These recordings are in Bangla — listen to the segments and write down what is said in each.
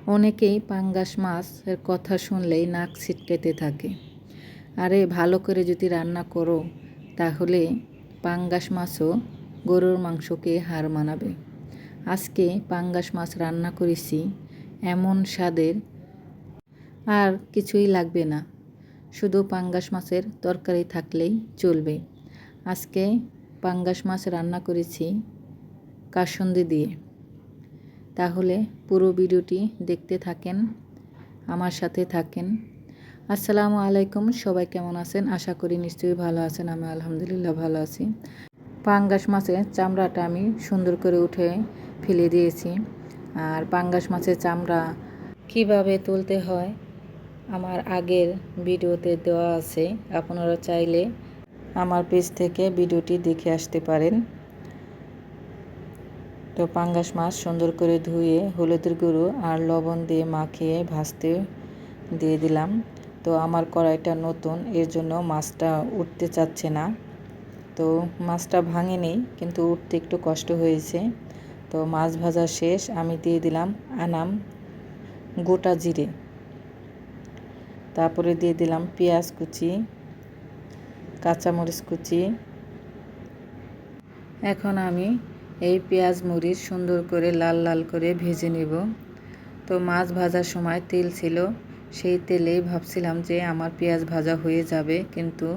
অনেকেই পাঙ্গাস মাছের কথা শুনলেই নাক ছিটকেতে থাকে। আরে ভালো করে যদি রান্না করো তাহলে পাঙ্গাস মাছও গরুর মাংসকে হার মানাবে। আজকে পাঙ্গাস মাছ রান্না করেছি, এমন স্বাদের আর কিছুই লাগবে না, শুধু পাঙ্গাস মাছের তরকারি থাকলেই চলবে। আজকে পাঙ্গাস মাছ রান্না করেছি কাসুন্দি দিয়ে। তাহলে পুরো ভিডিওটি দেখতে থাকেন, আমার সাথে থাকেন। আসসালামু আলাইকুম, সবাই কেমন আছেন? আশা করি নিশ্চয়ই ভালো আছেন। আমি আলহামদুলিল্লাহ ভালো আছি। পাঙ্গাস মাছের চামড়াটা আমি সুন্দর করে উঠে ফেলে দিয়েছি। আর পাঙ্গাস মাছের চামড়া কিভাবে তুলতে হয় আমার আগের ভিডিওতে দেওয়া আছে, আপনারা চাইলে আমার পেজ থেকে ভিডিওটি দেখে আসতে পারেন। তো পাঙ্গাস মাছ সুন্দর করে ধুয়ে হলুদের গুঁড়ো আর লবণ দিয়ে মাখিয়ে ভাজতে দিয়ে দিলাম। তো আমার কড়াইটা নতুন, এর জন্য মাছটা উঠতে চাচ্ছে না। তো মাছটা ভাঙেনি, কিন্তু উঠতে একটু কষ্ট হয়েছে। তো মাছ ভাজা শেষ, আমি দিয়ে দিলাম আনাম গোটা জিরে, তারপরে দিয়ে দিলাম পেঁয়াজ কুচি, কাঁচামরিচ কুচি। এখন আমি এই পেঁয়াজ মরিচ সুন্দর করে লাল লাল করে ভেজে নেব। তো মাছ ভাজার সময় তেল ছিল, সেই তেলেই ভাবছিলাম যে আমার পেঁয়াজ ভাজা হয়ে যাবে, কিন্তু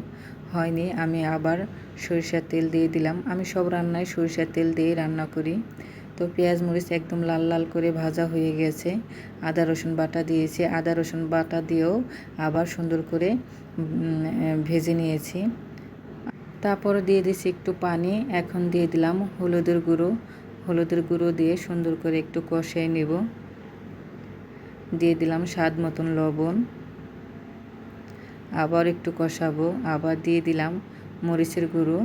হয়নি। আমি আবার সরিষার তেল দিয়ে দিলাম। আমি সব রান্নায় সরিষার তেল দিয়েই রান্না করি। তো পেঁয়াজ মরিচ একদম লাল লাল করে ভাজা হয়ে গেছে। আদা রসুন বাটা দিয়েছি, আদা রসুন বাটা দিয়েও আবার সুন্দর করে ভেজে নিয়েছি। তারপরে দিয়ে দিয়েছি একটু পানি। এখন দিয়ে দিলাম হলুদের গুঁড়ো দিয়ে সুন্দর করে একটু কষিয়ে নেব। দিয়ে দিলাম স্বাদ মতন লবণ, আবার একটু কষাবো। আবার দিয়ে দিলাম মরিচের গুঁড়ো,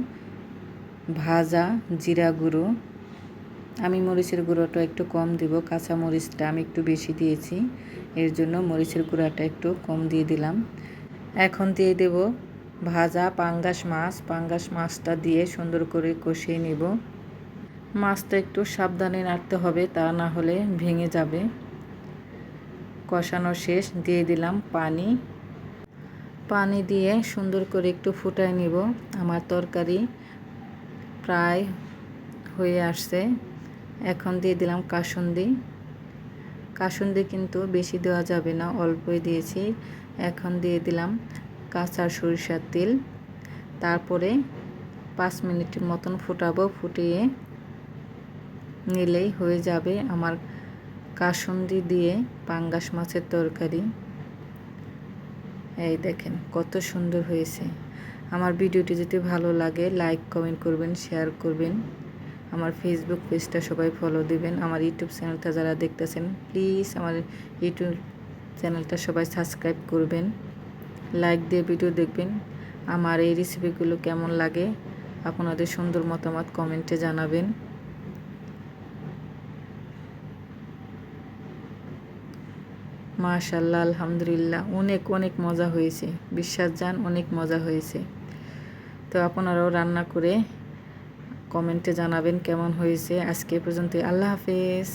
ভাজা জিরা গুঁড়ো। আমি মরিচের গুঁড়োটা একটু কম দিব, কাঁচা মরিচটা আমি একটু বেশি দিয়েছি, এর জন্য মরিচের গুঁড়োটা একটু কম দিয়ে দিলাম। এখন দিয়ে দেব ভাজা পাঙ্গাস মাছটা দিয়ে সুন্দর করে কষিয়ে নেব। মাছটা একটু সাবধানে নাড়তে হবে, তা না হলে ভেঙে যাবে। কষানো শেষ, দিয়ে দিলাম পানি দিয়ে সুন্দর করে একটু ফুটায় নিব। আমার তরকারি প্রায় হয়ে আসছে। এখন দিয়ে দিলাম কাসুন্দি কিন্তু বেশি দেওয়া যাবে না, অল্পই দিয়েছি। এখন দিয়ে দিলাম কাঁচা সরিষার তেল। তারপরে 5 মিনিটের মতন ফুটাবো, ফুটিয়ে নিলেই হয়ে যাবে আমার কাসুন্দি দিয়ে পাঙ্গাস মাছের তরকারি। এই দেখেন কত সুন্দর হয়েছে। আমার ভিডিওটি যদি ভালো লাগে লাইক কমেন্ট করবেন, শেয়ার করবেন। আমার ফেসবুক পেজটা সবাই ফলো দিবেন। আমার ইউটিউব চ্যানেলটা যারা দেখতেছেন প্লিজ আমার ইউটিউব চ্যানেলটা সবাই সাবস্ক্রাইব করবেন, লাইক দিয়ে ভিডিও দেখবেন। আমার এই রেসিপিগুলো কেমন লাগে আপনাদের সুন্দর মতামত কমেন্টে জানাবেন। মাশাআল্লাহ, আলহামদুলিল্লাহ, অনেক অনেক মজা হয়েছে, বিশ্বাস যান অনেক মজা হয়েছে। তো আপনারাও রান্না করে কমেন্টে জানাবেন কেমন হয়েছে। আজকে পর্যন্ত, আল্লাহ হাফেজ।